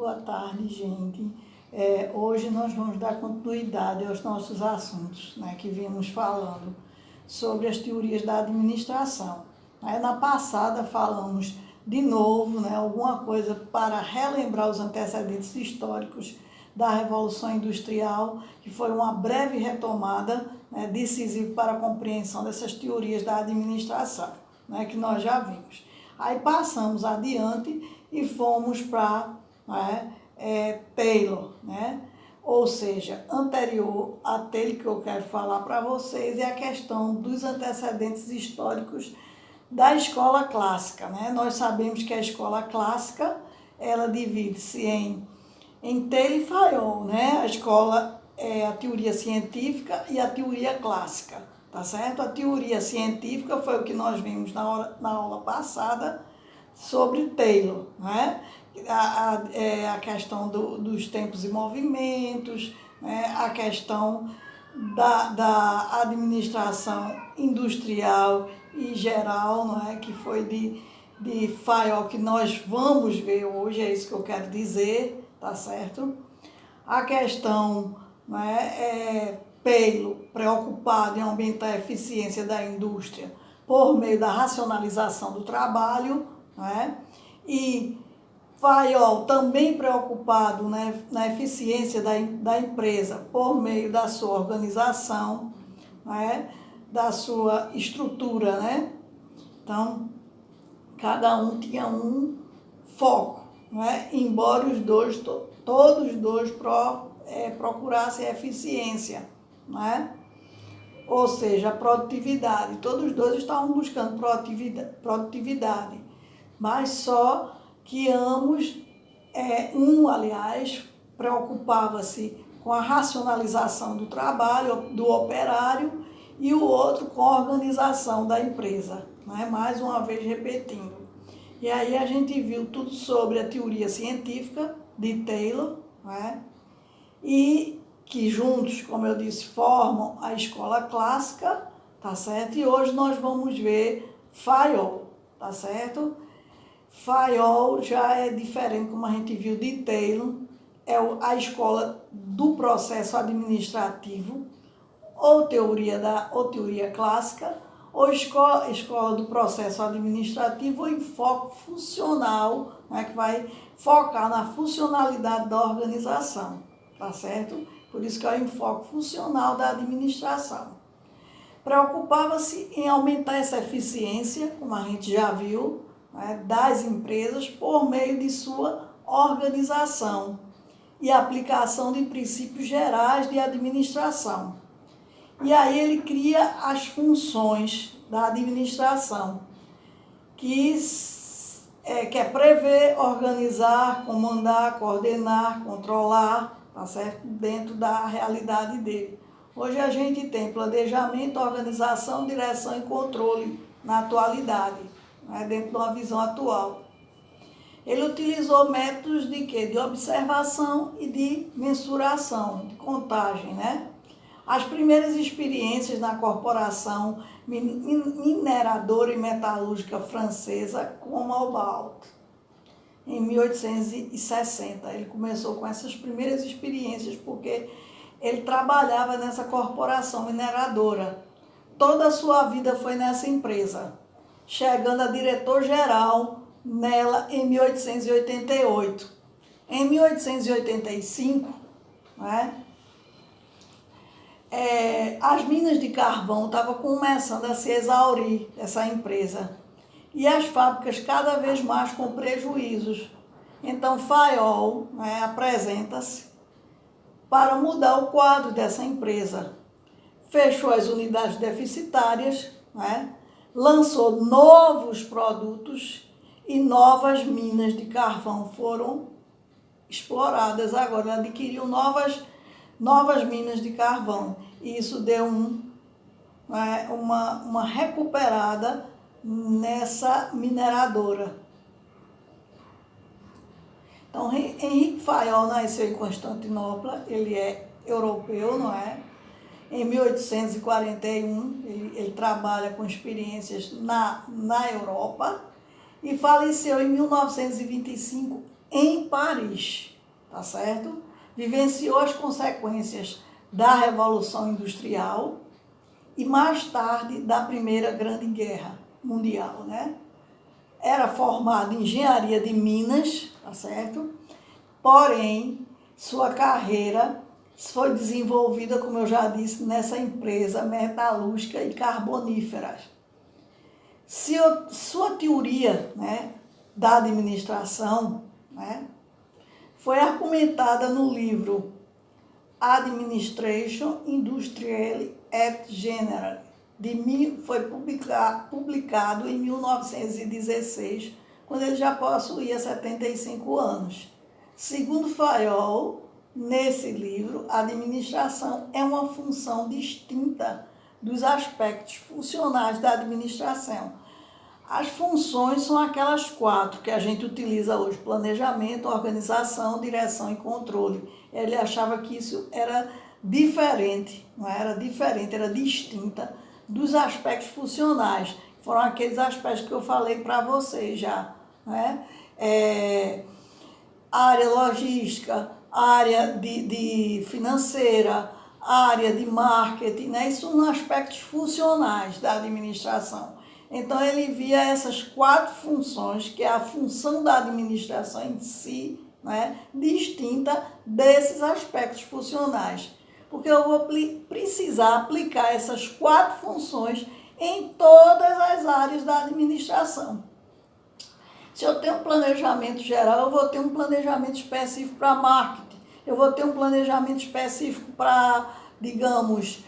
Boa tarde, gente. Hoje nós vamos dar continuidade aos nossos assuntos, né, que vimos falando sobre as teorias da administração. Na passada falamos de novo, né, alguma coisa para relembrar os antecedentes históricos da Revolução Industrial, que foi uma breve retomada, né, decisiva para a compreensão dessas teorias da administração, né, que nós já vimos. Aí passamos adiante e fomos para Taylor, né? Ou seja, anterior a Taylor, que eu quero falar para vocês, é a questão dos antecedentes históricos da escola clássica, né? Nós sabemos que a escola clássica, ela divide-se em Taylor e Fayol, né? A escola é a teoria científica e a teoria clássica, tá certo? A teoria científica foi o que nós vimos na aula passada sobre Taylor, né? A questão dos tempos e movimentos, né? A questão da administração industrial e geral, não é? Que foi de Fayol, que nós vamos ver hoje, é isso que eu quero dizer, tá certo? A questão, né, Taylor, preocupado em aumentar a eficiência da indústria por meio da racionalização do trabalho, né? E Fayol também preocupado, né, na eficiência da empresa por meio da sua organização, né, da sua estrutura, né? Então, cada um tinha um foco, né? Embora os dois, todos os dois procurassem eficiência, né? Ou seja, a produtividade. Todos os dois estavam buscando produtividade, mas só que ambos, aliás, preocupava-se com a racionalização do trabalho do operário e o outro com a organização da empresa, né? Mais uma vez repetindo. E aí a gente viu tudo sobre a teoria científica de Taylor, né? E que juntos, como eu disse, formam a escola clássica, tá certo? E hoje nós vamos ver Fayol, tá certo? Fayol já é diferente, como a gente viu, de Taylor, é a escola do processo administrativo, ou teoria clássica, ou escola do processo administrativo, ou enfoque funcional, né, que vai focar na funcionalidade da organização, tá certo? Por isso que é o enfoque funcional da administração. Preocupava-se em aumentar essa eficiência, como a gente já viu, né, das empresas por meio de sua organização e aplicação de princípios gerais de administração. E aí ele cria as funções da administração, que é prever, organizar, comandar, coordenar, controlar, tá certo? Dentro da realidade dele. Hoje a gente tem planejamento, organização, direção e controle na atualidade, né? Dentro de uma visão atual. Ele utilizou métodos de quê? De observação e de mensuração, de contagem, né? As primeiras experiências na corporação mineradora e metalúrgica francesa Cobalt, em 1860. Ele começou com essas primeiras experiências porque ele trabalhava nessa corporação mineradora. Toda a sua vida foi nessa empresa, chegando a diretor-geral nela em 1888. Em 1885, né? As minas de carvão estavam começando a se exaurir, essa empresa, e as fábricas cada vez mais com prejuízos. Então Fayol, né, apresenta-se para mudar o quadro dessa empresa. Fechou as unidades deficitárias, né, lançou novos produtos e novas minas de carvão foram exploradas. Agora adquiriu novas minas de carvão, e isso deu uma recuperada nessa mineradora. Então, Henrique Fayol nasceu em Constantinopla, ele é europeu, não é? Em 1841, ele trabalha com experiências na Europa, e faleceu em 1925 em Paris, tá certo? Vivenciou as consequências da Revolução Industrial e mais tarde da Primeira Grande Guerra Mundial, né? Era formado em engenharia de Minas, tá certo? Porém, sua carreira foi desenvolvida, como eu já disse, nessa empresa metalúrgica e carbonífera. Sua teoria, né, da administração, né, foi argumentada no livro Administration Industrielle et Générale, foi publicado em 1916, quando ele já possuía 75 anos. Segundo Fayol, nesse livro, a administração é uma função distinta dos aspectos funcionais da administração. As funções são aquelas 4 que a gente utiliza hoje: planejamento, organização, direção e controle. Ele achava que isso era diferente, não era diferente, era distinta dos aspectos funcionais. Foram aqueles aspectos que eu falei para vocês já, né? Área logística, área de financeira, área de marketing, né? Isso são aspectos funcionais da administração. Então, ele via essas 4 funções, que é a função da administração em si, né, distinta desses aspectos funcionais. Porque eu vou precisar aplicar essas 4 funções em todas as áreas da administração. Se eu tenho um planejamento geral, eu vou ter um planejamento específico para marketing. Eu vou ter um planejamento específico para, digamos,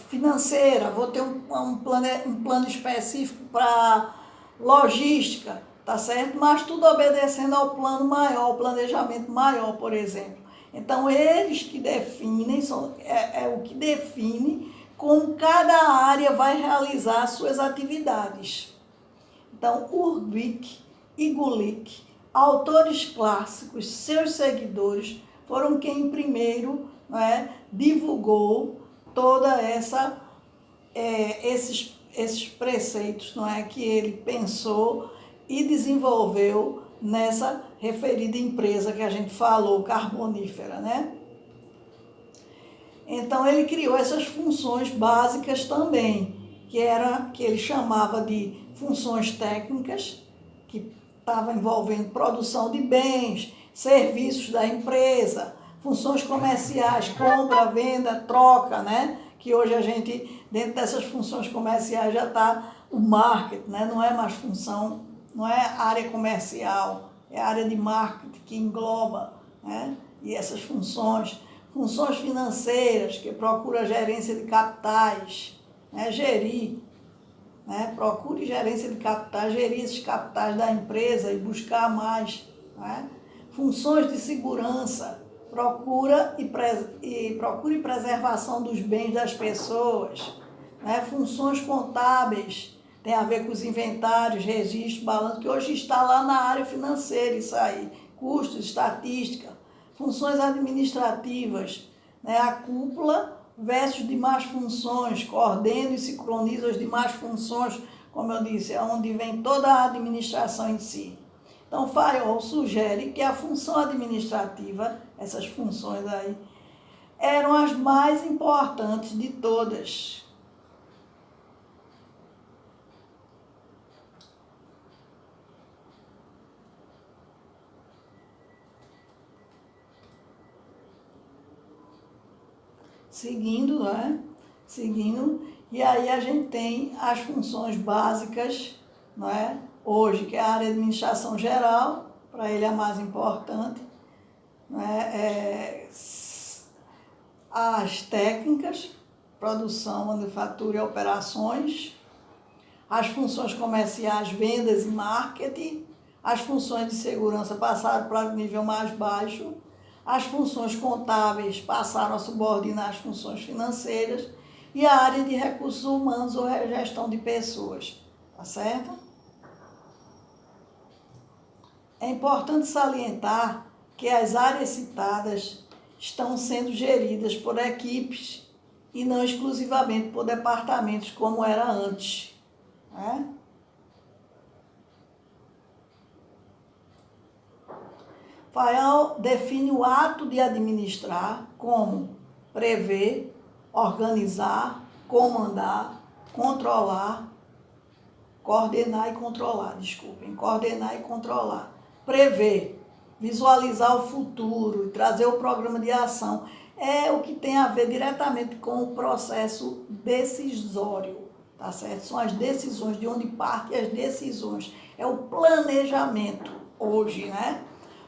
financeira, vou ter um plano específico para logística, tá certo? Mas tudo obedecendo ao plano maior, ao planejamento maior, por exemplo. Então, eles que definem, o que define como cada área vai realizar suas atividades. Então, Urbic e Gulick, autores clássicos, seus seguidores, foram quem primeiro, né, divulgou toda esses preceitos, não é, que ele pensou e desenvolveu nessa referida empresa que a gente falou, carbonífera, né? Então, ele criou essas funções básicas também, que ele chamava de funções técnicas, que estava envolvendo produção de bens, serviços da empresa, funções comerciais, compra, venda, troca, né? Que hoje a gente, dentro dessas funções comerciais, já está o marketing, né? Não é mais função, não é área comercial, é área de marketing que engloba, né? E essas funções financeiras, que procura gerência de capitais, né? Gerir, né? Procure gerência de capitais, gerir esses capitais da empresa e buscar mais, né? Funções de segurança, procure preservação dos bens das pessoas, né? Funções contábeis, tem a ver com os inventários, registro, balanço, que hoje está lá na área financeira, isso aí, custos, estatística. Funções administrativas, né? A cúpula versus demais funções, coordena e sincroniza as demais funções, como eu disse, é onde vem toda a administração em si. Então, Fayol sugere que a função administrativa, essas funções aí, eram as mais importantes de todas. Seguindo, né? Seguindo, e aí a gente tem as funções básicas, não é? Hoje, que é a área de administração geral, para ele é a mais importante, né? As técnicas, produção, manufatura e operações, as funções comerciais, vendas e marketing, as funções de segurança passaram para o nível mais baixo, as funções contábeis passaram a subordinar as funções financeiras e a área de recursos humanos ou gestão de pessoas, tá certo? É importante salientar que as áreas citadas estão sendo geridas por equipes e não exclusivamente por departamentos como era antes, né? FAIOL define o ato de administrar como prever, organizar, comandar, controlar, coordenar e controlar, coordenar e controlar. Prever, visualizar o futuro e trazer o programa de ação. É o que tem a ver diretamente com o processo decisório, tá certo? São as decisões, de onde partem as decisões. É o planejamento hoje, né?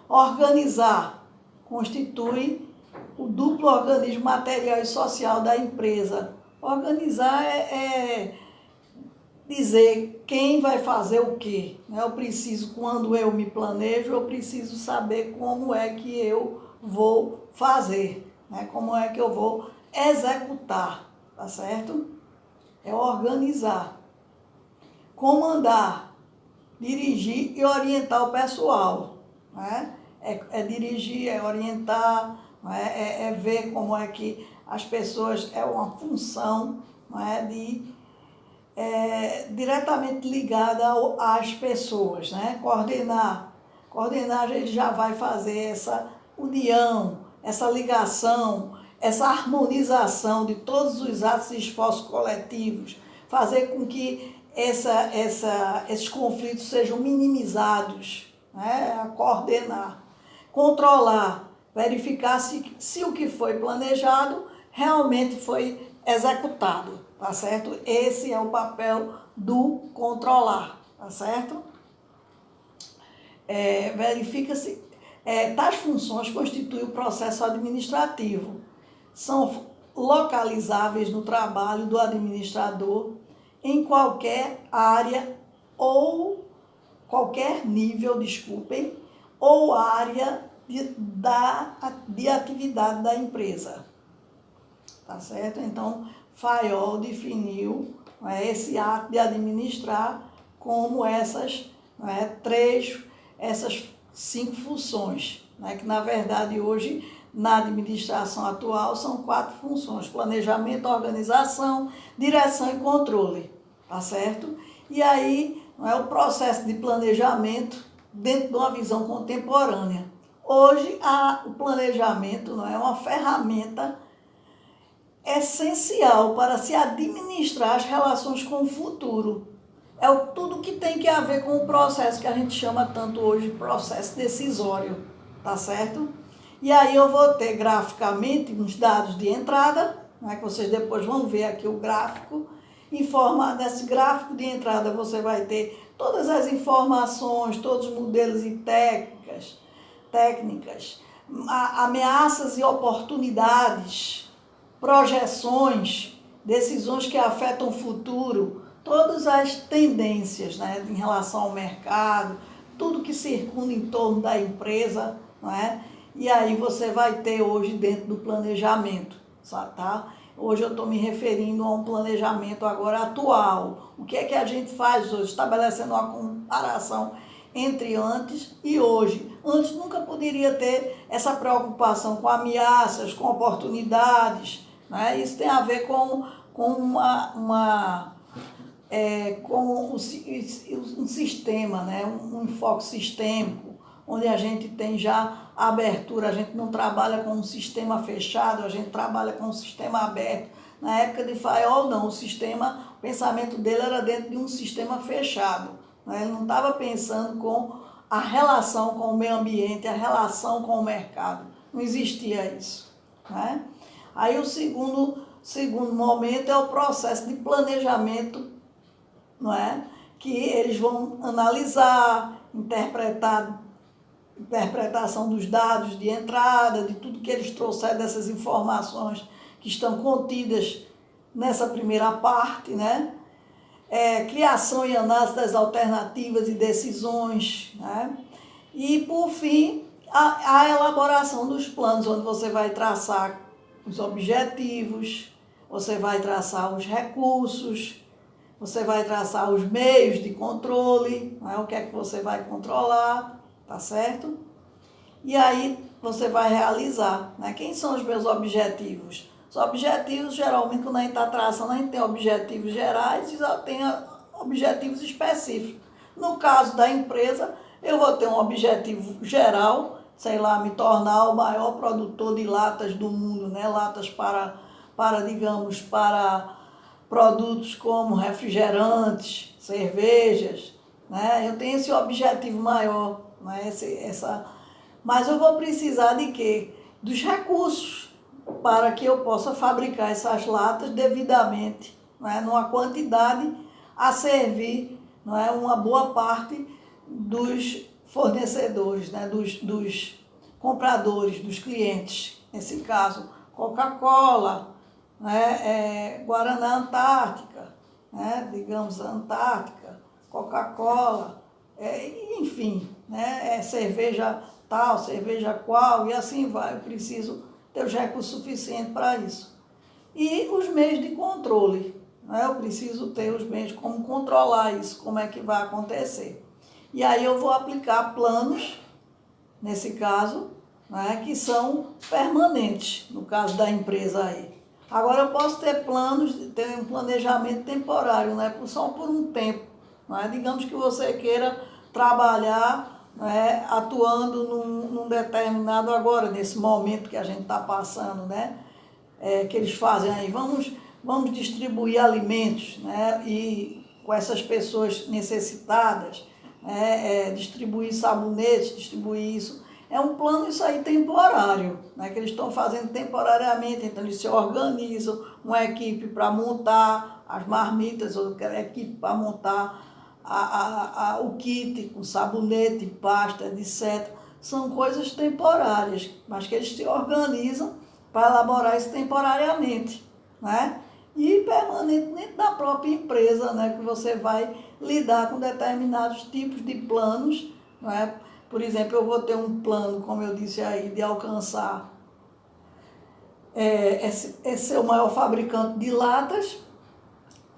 Organizar constitui o duplo organismo material e social da empresa. Organizar é dizer quem vai fazer o quê. Eu preciso, quando eu me planejo, eu preciso saber como é que eu vou fazer, né? Como é que eu vou executar, tá certo? É organizar. Comandar, dirigir e orientar o pessoal, né? É dirigir, é orientar, né? É ver como é que as pessoas, é uma função, né? Diretamente ligada às pessoas, né? Coordenar, ele já vai fazer essa união, essa ligação, essa harmonização de todos os atos e esforços coletivos, fazer com que esses conflitos sejam minimizados, né? Coordenar, controlar, verificar se o que foi planejado realmente foi executado, tá certo? Esse é o papel do controlar, tá certo? Verifica-se, tais funções constituem o processo administrativo, são localizáveis no trabalho do administrador em qualquer área ou qualquer nível, ou área de atividade da empresa. Tá certo? Então, FAIOL definiu, né, esse ato de administrar como essas 5 funções, né, que na verdade hoje na administração atual são 4 funções: planejamento, organização, direção e controle, tá certo? E aí, o processo de planejamento dentro de uma visão contemporânea. Hoje, o planejamento não é uma ferramenta essencial para se administrar as relações com o futuro. É tudo que tem que ver com o processo que a gente chama tanto hoje de processo decisório, tá certo? E aí eu vou ter graficamente uns dados de entrada, né, que vocês depois vão ver aqui o gráfico. Nesse gráfico de entrada você vai ter todas as informações, todos os modelos e técnicas, ameaças e oportunidades, projeções, decisões que afetam o futuro, todas as tendências, né, em relação ao mercado, tudo que circunda em torno da empresa, não é? E aí você vai ter hoje dentro do planejamento, tá? Hoje eu estou me referindo a um planejamento agora atual. O que é que a gente faz hoje? Estabelecendo uma comparação entre antes e hoje. Antes nunca poderia ter essa preocupação com ameaças, com oportunidades, né? Isso tem a ver com um sistema, né? Um enfoque sistêmico, onde a gente tem já a abertura, a gente não trabalha com um sistema fechado, a gente trabalha com um sistema aberto. Na época de FAIOL, não, o pensamento dele era dentro de um sistema fechado, né? Ele não estava pensando com a relação com o meio ambiente, a relação com o mercado. Não existia isso, né? Aí o segundo momento é o processo de planejamento, não é? Que eles vão analisar, interpretação dos dados de entrada, de tudo que eles trouxeram, dessas informações que estão contidas nessa primeira parte, né? Criação e análise das alternativas e decisões, né? E, por fim, a elaboração dos planos, onde você vai traçar os objetivos, você vai traçar os recursos, você vai traçar os meios de controle, né? O que é que você vai controlar, tá certo? E aí você vai realizar, né? Quem são os meus objetivos? Os objetivos, geralmente, quando a gente está traçando, a gente tem objetivos gerais e tem objetivos específicos. No caso da empresa, eu vou ter um objetivo geral sei lá, me tornar o maior produtor de latas do mundo, né? Latas digamos, para produtos como refrigerantes, cervejas, né? Eu tenho esse objetivo maior, né? Mas eu vou precisar de quê? Dos recursos para que eu possa fabricar essas latas devidamente, né? Numa quantidade a servir, não é, uma boa parte dos fornecedores, né? dos compradores, dos clientes. Nesse caso, Coca-Cola, né? Guaraná Antártica, né? Digamos, Antártica, Coca-Cola, enfim, né? Cerveja tal, cerveja qual, e assim vai. Eu preciso ter os recursos suficientes para isso. E os meios de controle, né? Eu preciso ter os meios de como controlar isso, como é que vai acontecer. E aí eu vou aplicar planos, nesse caso, né? Que são permanentes, no caso da empresa aí. Agora eu posso ter planos, ter um planejamento temporário, né? Só por um tempo. Né? Digamos que você queira trabalhar, né? Atuando num determinado agora, nesse momento que a gente está passando, né? Que eles fazem aí, vamos distribuir alimentos, né? E com essas pessoas necessitadas, distribuir sabonetes, distribuir isso. É um plano, isso aí, temporário, né? Que eles estão fazendo temporariamente, então eles se organizam, uma equipe para montar as marmitas, outra equipe para montar o kit com sabonete, pasta, etc. São coisas temporárias, mas que eles se organizam para elaborar isso temporariamente, né? E permanentemente da própria empresa, né? Que você vai lidar com determinados tipos de planos, né? Por exemplo, eu vou ter um plano, como eu disse aí, de alcançar ser o maior fabricante de latas,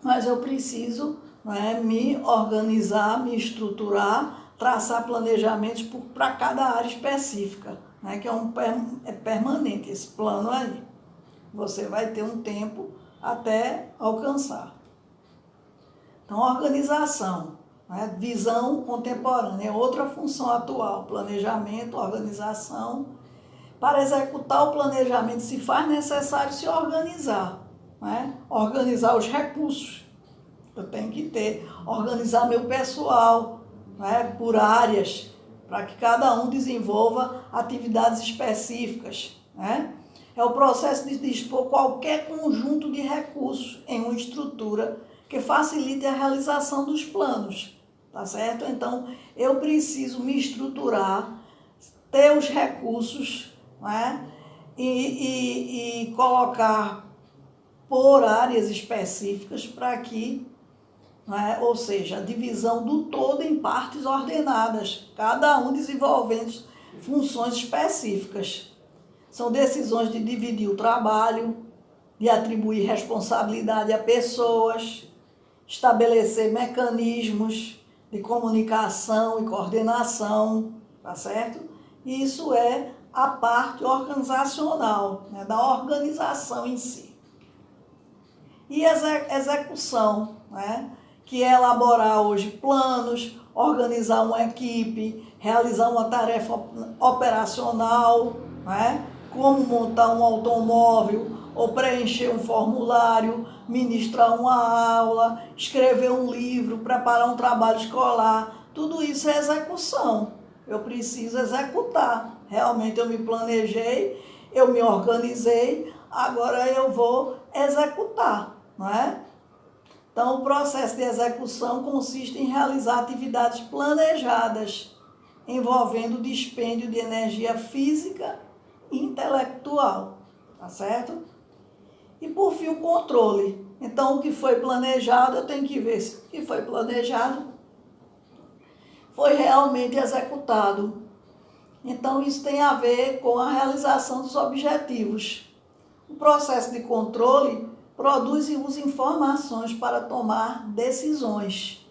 mas eu preciso, né, me organizar, me estruturar, traçar planejamentos para cada área específica, né, que é permanente esse plano aí. Você vai ter um tempo até alcançar. Então, organização, né, visão contemporânea, é outra função atual, planejamento, organização. Para executar o planejamento, se faz necessário se organizar, né? Organizar os recursos. Eu tenho que organizar meu pessoal, né, por áreas, para que cada um desenvolva atividades específicas, né? É o processo de dispor qualquer conjunto de recursos em uma estrutura que facilite a realização dos planos, tá certo? Então, eu preciso me estruturar, ter os recursos, né? E colocar por áreas específicas para que, né? Ou seja, a divisão do todo em partes ordenadas, cada um desenvolvendo funções específicas. São decisões de dividir o trabalho, de atribuir responsabilidade a pessoas, estabelecer mecanismos de comunicação e coordenação, tá certo? Isso é a parte organizacional, né, da organização em si. E execução, né, que é elaborar hoje planos, organizar uma equipe, realizar uma tarefa operacional, né, como montar um automóvel ou preencher um formulário, ministrar uma aula, escrever um livro, preparar um trabalho escolar. Tudo isso é execução. Eu preciso executar. Realmente eu me planejei, eu me organizei, agora eu vou executar, não é? Então, o processo de execução consiste em realizar atividades planejadas, envolvendo o dispêndio de energia física e intelectual, tá certo? E, por fim, o controle. Então, o que foi planejado, eu tenho que ver se o que foi planejado foi realmente executado. Então, isso tem a ver com a realização dos objetivos. O processo de controle produz e usa informações para tomar decisões.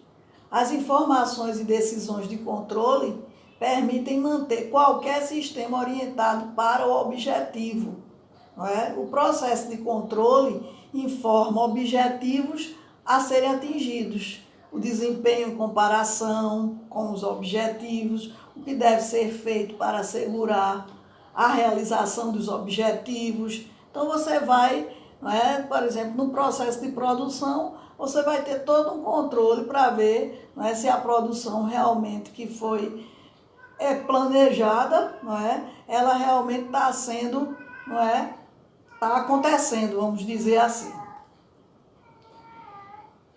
As informações e decisões de controle permitem manter qualquer sistema orientado para o objetivo, não é? O processo de controle informa objetivos a serem atingidos, o desempenho em comparação com os objetivos, o que deve ser feito para assegurar a realização dos objetivos. Então, você vai, por exemplo, no processo de produção, você vai ter todo um controle para ver se a produção realmente que foi planejada, ela realmente está sendo, está acontecendo, vamos dizer assim.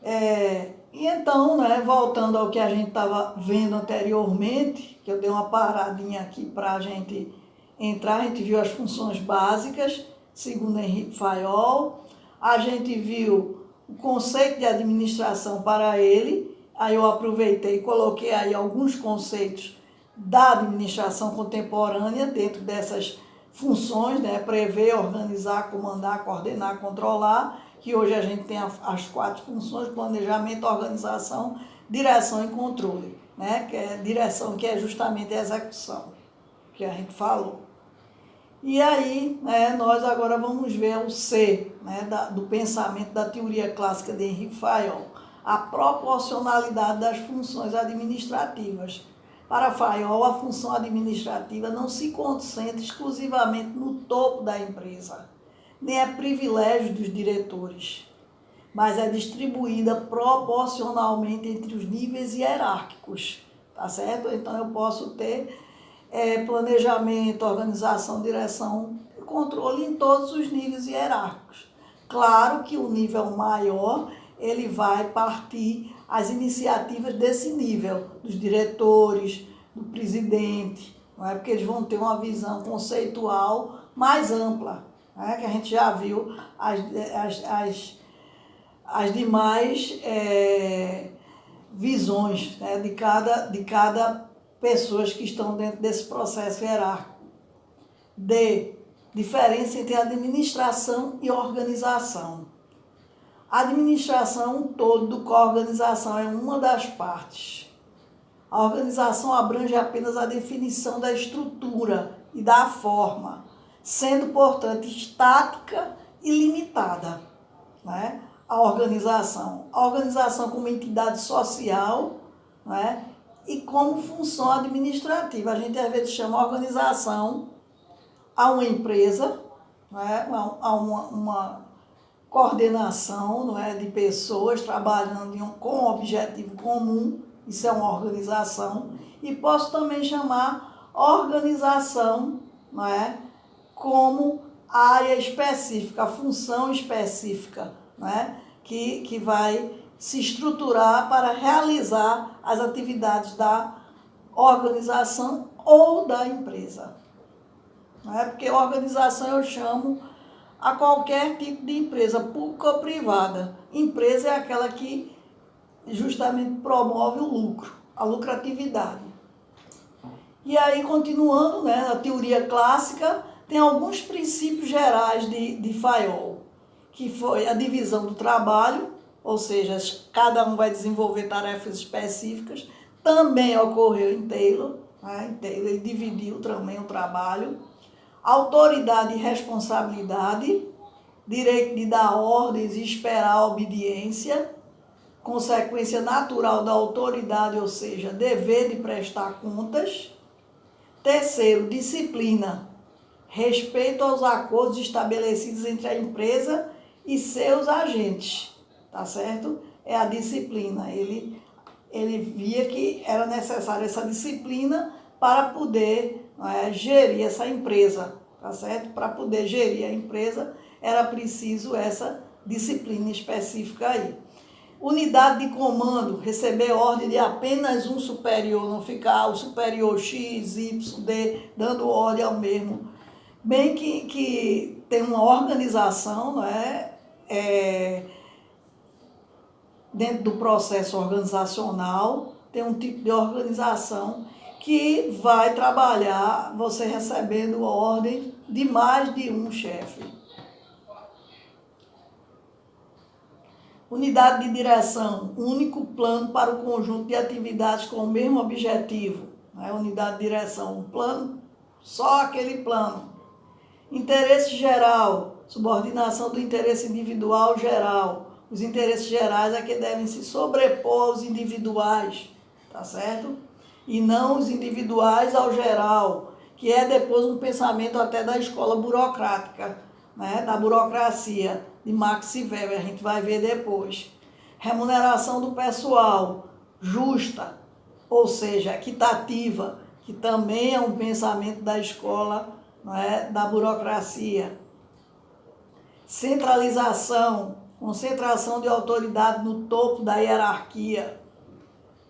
E então, voltando ao que a gente estava vendo anteriormente, que eu dei uma paradinha aqui para a gente entrar, a gente viu as funções básicas, segundo Henrique Fayol, a gente viu o conceito de administração para ele, aí eu aproveitei e coloquei aí alguns conceitos da administração contemporânea dentro dessas funções, prever, organizar, comandar, coordenar, controlar, que hoje a gente tem as 4 funções: planejamento, organização, direção e controle, que é direção, que é justamente a execução, que a gente falou. E aí, nós agora vamos ver o C, do pensamento da teoria clássica de Henrique Fayol, a proporcionalidade das funções administrativas. Para Fayol, a função administrativa não se concentra exclusivamente no topo da empresa, nem é privilégio dos diretores, mas é distribuída proporcionalmente entre os níveis hierárquicos, tá certo? Então, eu posso ter planejamento, organização, direção e controle em todos os níveis hierárquicos. Claro que o nível maior, ele vai partir as iniciativas desse nível, dos diretores, do presidente, porque eles vão ter uma visão conceitual mais ampla, que a gente já viu as demais visões de cada pessoas que estão dentro desse processo hierárquico. D. Diferença entre administração e organização. A administração, um todo com a organização, é uma das partes. A organização abrange apenas a definição da estrutura e da forma, sendo, portanto, estática e limitada. A organização como entidade social, e como função administrativa. A gente às vezes chama organização a uma empresa, a uma coordenação de pessoas trabalhando com um objetivo comum, isso é uma organização, e posso também chamar organização como área específica, função específica, que vai se estruturar para realizar as atividades da organização ou da empresa. Porque organização eu chamo a qualquer tipo de empresa, pública ou privada. Empresa é aquela que justamente promove o lucro, a lucratividade. E aí, continuando, na teoria clássica, tem alguns princípios gerais de Fayol, que foi a divisão do trabalho, ou seja, cada um vai desenvolver tarefas específicas. Também ocorreu em Taylor, ele dividiu também o trabalho. Autoridade e responsabilidade, direito de dar ordens e esperar a obediência, consequência natural da autoridade, ou seja, dever de prestar contas. Terceiro, disciplina, respeito aos acordos estabelecidos entre a empresa e seus agentes. Tá certo? É a disciplina. Ele via que era necessária essa disciplina para poder gerir essa empresa, tá certo? Para poder gerir a empresa, era preciso essa disciplina específica aí. Unidade de comando, receber ordem de apenas um superior, não ficar o superior X, Y, D, dando ordem ao mesmo. Bem que tem uma organização, dentro do processo organizacional, tem um tipo de organização que vai trabalhar você recebendo ordem de mais de um chefe. Unidade de direção, único plano para o conjunto de atividades com o mesmo objetivo. Unidade de direção, um plano, só aquele plano. Interesse geral, subordinação do interesse individual geral. Os interesses gerais é que devem se sobrepor aos individuais, tá certo? e não os individuais ao geral, que é depois um pensamento até da escola burocrática, né, da burocracia, de Max Weber, a gente vai ver depois. Remuneração do pessoal, justa, ou seja, equitativa, que também é um pensamento da escola, né, da burocracia. Centralização, concentração de autoridade no topo da hierarquia.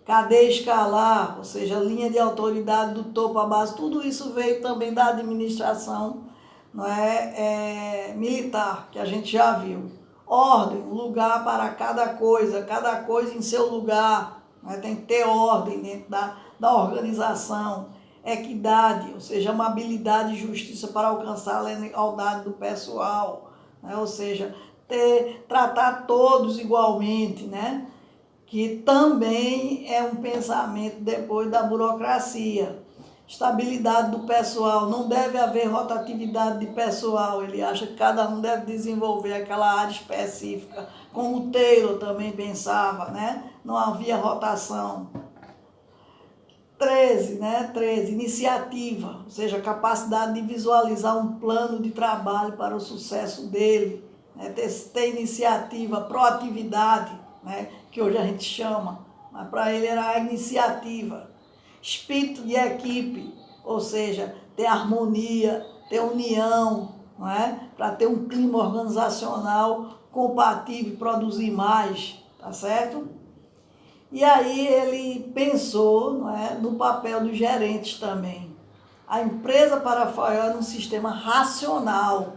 Cadeia escalar, ou seja, linha de autoridade do topo à base, tudo isso veio também da administração, não é, militar, que a gente já viu. Ordem, lugar para cada coisa em seu lugar, não é? Tem que ter ordem dentro da organização. Equidade, ou seja, amabilidade e justiça para alcançar a igualdade do pessoal, né? Ou seja, tratar todos igualmente, né? Que também é um pensamento depois da burocracia. Estabilidade do pessoal, não deve haver rotatividade de pessoal, ele acha que cada um deve desenvolver aquela área específica, como o Taylor também pensava, né? Não havia rotação. 13, iniciativa, ou seja, capacidade de visualizar um plano de trabalho para o sucesso dele, né? Ter iniciativa, proatividade, né? Que hoje a gente chama, mas para ele era a iniciativa. Espírito de equipe, ou seja, ter harmonia, ter união, não é? Para ter um clima organizacional compatível e produzir mais, tá certo? E aí ele pensou, não é, no papel dos gerentes também. A empresa para Fayol era um sistema racional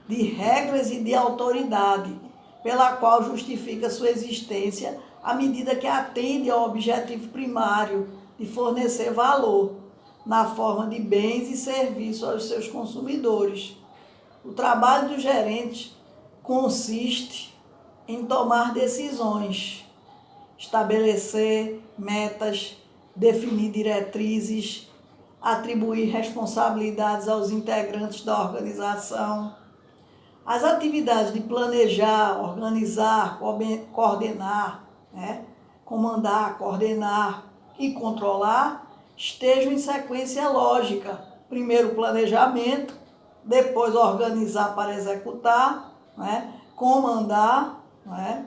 de regras e de autoridade, pela qual justifica sua existência à medida que atende ao objetivo primário de fornecer valor na forma de bens e serviços aos seus consumidores. O trabalho do gerente consiste em tomar decisões, estabelecer metas, definir diretrizes, atribuir responsabilidades aos integrantes da organização. As atividades de planejar, organizar, coordenar, né? Comandar, coordenar e controlar estejam em sequência lógica. Primeiro o planejamento, depois organizar para executar, né? Comandar, né?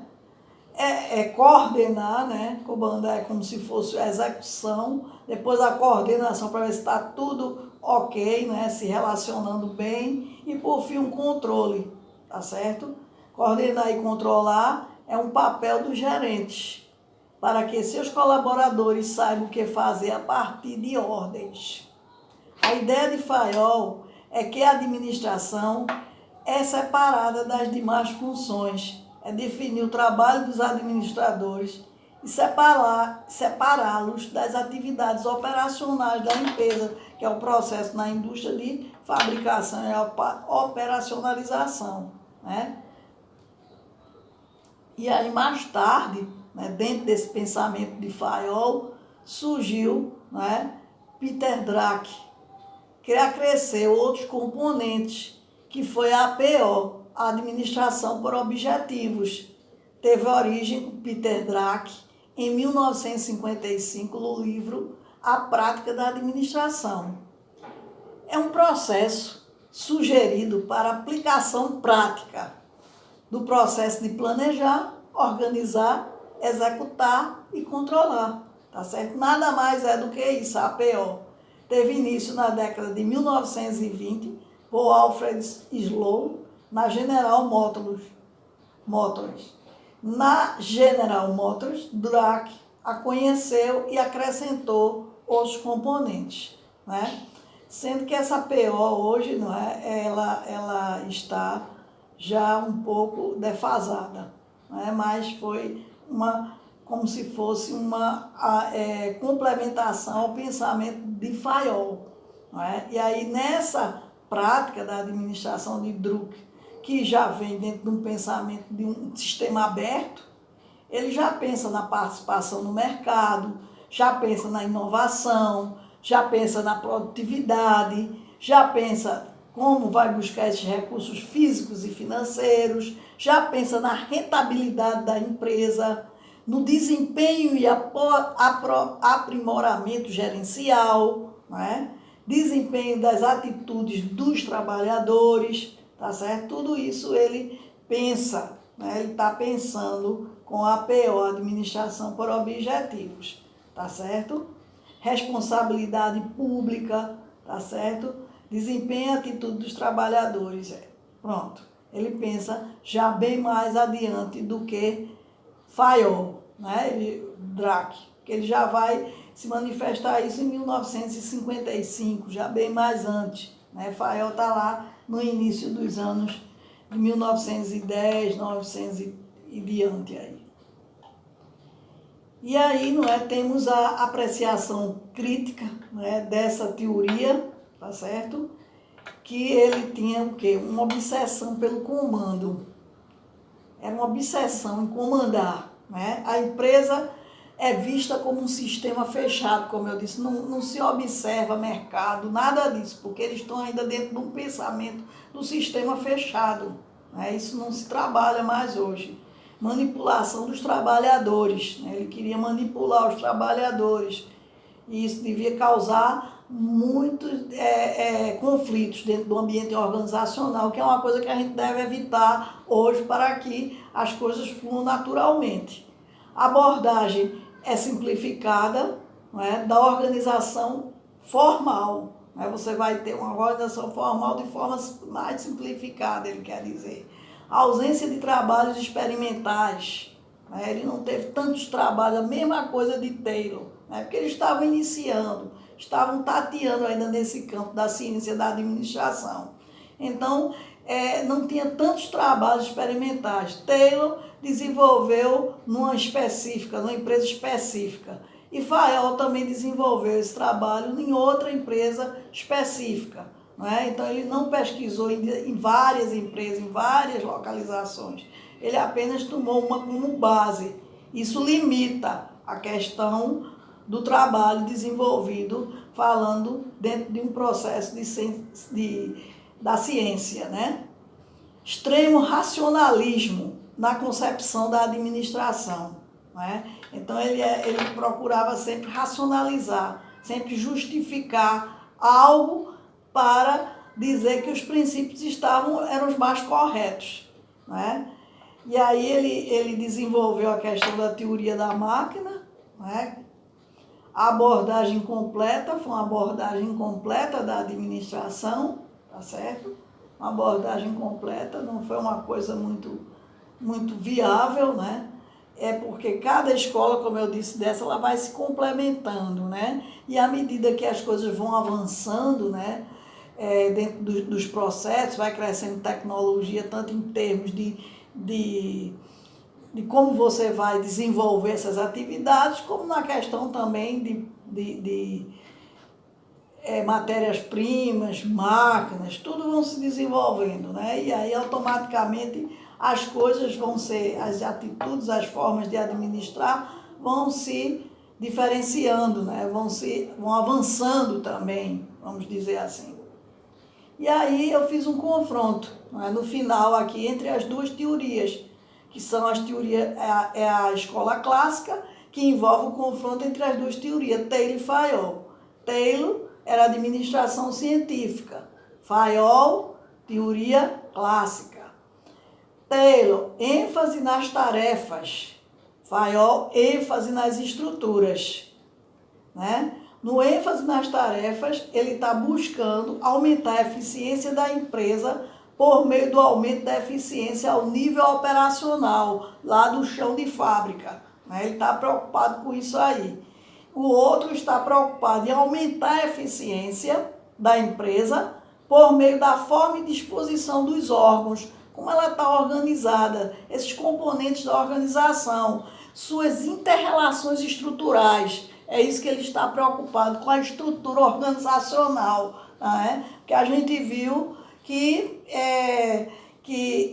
Coordenar, né? Comandar é como se fosse a execução, depois a coordenação para ver se está tudo ok, né? Se relacionando bem, e por fim um controle, tá certo? Coordenar e controlar é um papel dos gerentes, para que seus colaboradores saibam o que fazer a partir de ordens. A ideia de Fayol é que a administração é separada das demais funções, é definir o trabalho dos administradores e separá-los das atividades operacionais da empresa, que é o processo na indústria de fabricação e operacionalização, né? E aí, mais tarde, né, dentro desse pensamento de Fayol, surgiu, né, Peter Drucker, que acresceu outros componentes, que foi a APO, a Administração por Objetivos. Teve origem com Peter Drucker em 1955 no livro A Prática da Administração. É um processo sugerido para aplicação prática do processo de planejar, organizar, executar e controlar, tá certo? Nada mais é do que isso, a APO. Teve início na década de 1920 por Alfred Sloan, na General Motors. Na General Motors, Drucker a conheceu e acrescentou outros componentes, né? Sendo que essa PO hoje, não é, ela está já um pouco defasada, né? Mas foi como se fosse uma complementação ao pensamento de Fayol, não é? E aí nessa prática da administração de Drucker, que já vem dentro de um pensamento de um sistema aberto, ele já pensa na participação no mercado, já pensa na inovação, já pensa na produtividade, já pensa como vai buscar esses recursos físicos e financeiros, já pensa na rentabilidade da empresa, no desempenho e aprimoramento gerencial, né? Desempenho das atitudes dos trabalhadores, tá certo? Tudo isso ele pensa, né? Ele está pensando com a APO, Administração por Objetivos, tá certo? Responsabilidade pública, tá certo? Desempenho e atitude dos trabalhadores, pronto. Ele pensa já bem mais adiante do que Fayol, né? Drake, que ele já vai se manifestar isso em 1955, já bem mais antes, né? Fayol está lá no início dos anos de 1910, 900 e diante aí. E aí, não é, temos a apreciação crítica, né, dessa teoria, tá certo? Que ele tinha o quê? Uma obsessão pelo comando. Era uma obsessão em comandar, né? A empresa é vista como um sistema fechado, como eu disse, não se observa mercado, nada disso, porque eles estão ainda dentro de um pensamento do sistema fechado, né? Isso não se trabalha mais hoje. Manipulação dos trabalhadores, né? Ele queria manipular os trabalhadores, e isso devia causar muitos conflitos dentro do ambiente organizacional, que é uma coisa que a gente deve evitar hoje para que as coisas fluam naturalmente. A abordagem é simplificada, não é, da organização formal. Né? Você vai ter uma organização formal de forma mais simplificada, ele quer dizer. A ausência de trabalhos experimentais. Né? Ele não teve tantos trabalhos, a mesma coisa de Taylor, né? Porque eles estavam iniciando, estavam tateando ainda nesse campo da ciência da administração. Então, não tinha tantos trabalhos experimentais. Taylor desenvolveu numa empresa específica. E Fayol também desenvolveu esse trabalho em outra empresa específica. Não é? Então, ele não pesquisou em várias empresas, em várias localizações. Ele apenas tomou uma como base. Isso limita a questão do trabalho desenvolvido, falando dentro de um processo da ciência, né? Extremo racionalismo na concepção da administração, né? Então ele procurava sempre racionalizar, sempre justificar algo para dizer que os princípios eram os mais corretos, né? E aí ele desenvolveu a questão da teoria da máquina, né? A abordagem completa foi uma abordagem completa da administração, tá certo? Uma abordagem completa, não foi uma coisa muito viável, né? É porque cada escola, como eu disse, ela vai se complementando, né? E à medida que as coisas vão avançando, né? Dentro dos processos, vai crescendo tecnologia, tanto em termos de como você vai desenvolver essas atividades, como na questão também de matérias-primas, máquinas, tudo vão se desenvolvendo, né? E aí automaticamente as coisas vão ser, as atitudes, as formas de administrar vão se diferenciando, né? Vão avançando também, vamos dizer assim. E aí eu fiz um confronto, né, no final aqui entre as duas teorias, que são as teorias, a escola clássica, que envolve o confronto entre as duas teorias, Taylor e Fayol. Taylor era administração científica, Fayol, teoria clássica. Taylor, ênfase nas tarefas, Fayol, ênfase nas estruturas, né? No ênfase nas tarefas, ele está buscando aumentar a eficiência da empresa por meio do aumento da eficiência ao nível operacional, lá do chão de fábrica. Né? Ele está preocupado com isso aí. O outro está preocupado em aumentar a eficiência da empresa por meio da forma e disposição dos órgãos, como ela está organizada, esses componentes da organização, suas inter-relações estruturais. É isso que ele está preocupado, com a estrutura organizacional. Né? Porque a gente viu que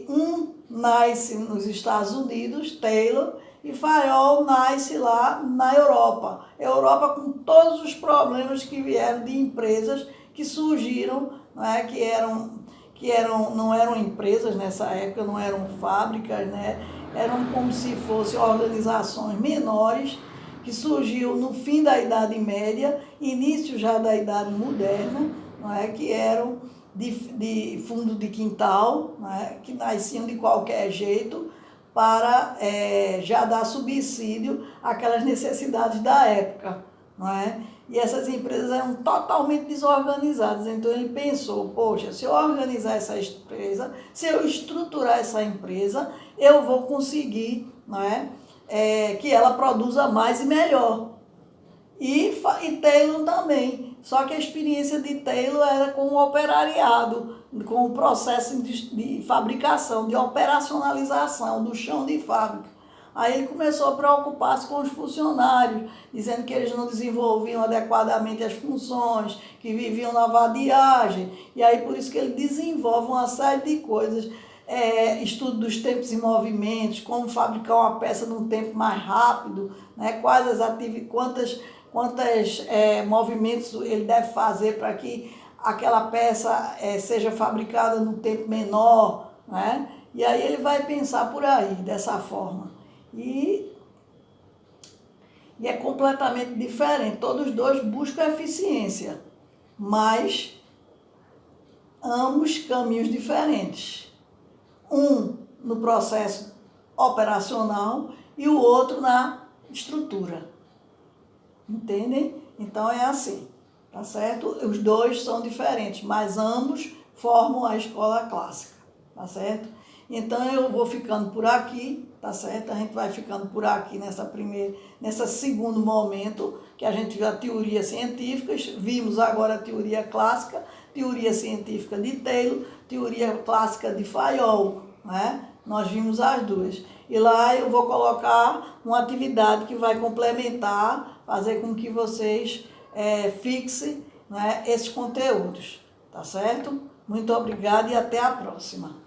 um nasce nos Estados Unidos, Taylor, e Fayol nasce lá na Europa. Europa com todos os problemas que vieram de empresas que surgiram, né, não eram empresas nessa época, não eram fábricas, né, eram como se fossem organizações menores, que surgiu no fim da Idade Média, início já da Idade Moderna, não é? Que eram de fundo de quintal, não é? Que nasciam de qualquer jeito para já dar subsídio àquelas necessidades da época, não é? E essas empresas eram totalmente desorganizadas. Então ele pensou, poxa, se eu organizar essa empresa, se eu estruturar essa empresa, eu vou conseguir, não é? Que ela produza mais e melhor. E Taylor também. Só que a experiência de Taylor era com o operariado, com o processo de fabricação, de operacionalização do chão de fábrica. Aí ele começou a preocupar-se com os funcionários, dizendo que eles não desenvolviam adequadamente as funções, que viviam na vadiagem. E aí por isso que ele desenvolve uma série de coisas, estudo dos tempos e movimentos, como fabricar uma peça num tempo mais rápido, né? Quais as atividades, quantos movimentos ele deve fazer para que aquela peça seja fabricada num tempo menor, né? E aí ele vai pensar por aí, dessa forma. E é completamente diferente. Todos os dois buscam eficiência, mas ambos caminhos diferentes. Um no processo operacional e o outro na estrutura. Entendem? Então é assim, tá certo? Os dois são diferentes, mas ambos formam a escola clássica, tá certo? Então eu vou ficando por aqui, tá certo? A gente vai ficando por aqui nessa segundo momento, que a gente viu a teoria científica, vimos agora a teoria clássica, teoria científica de Taylor, teoria clássica de Fayol, né? Nós vimos as duas. E lá eu vou colocar uma atividade que vai complementar, fazer com que vocês fixem, né, esses conteúdos, tá certo? Muito obrigada e até a próxima.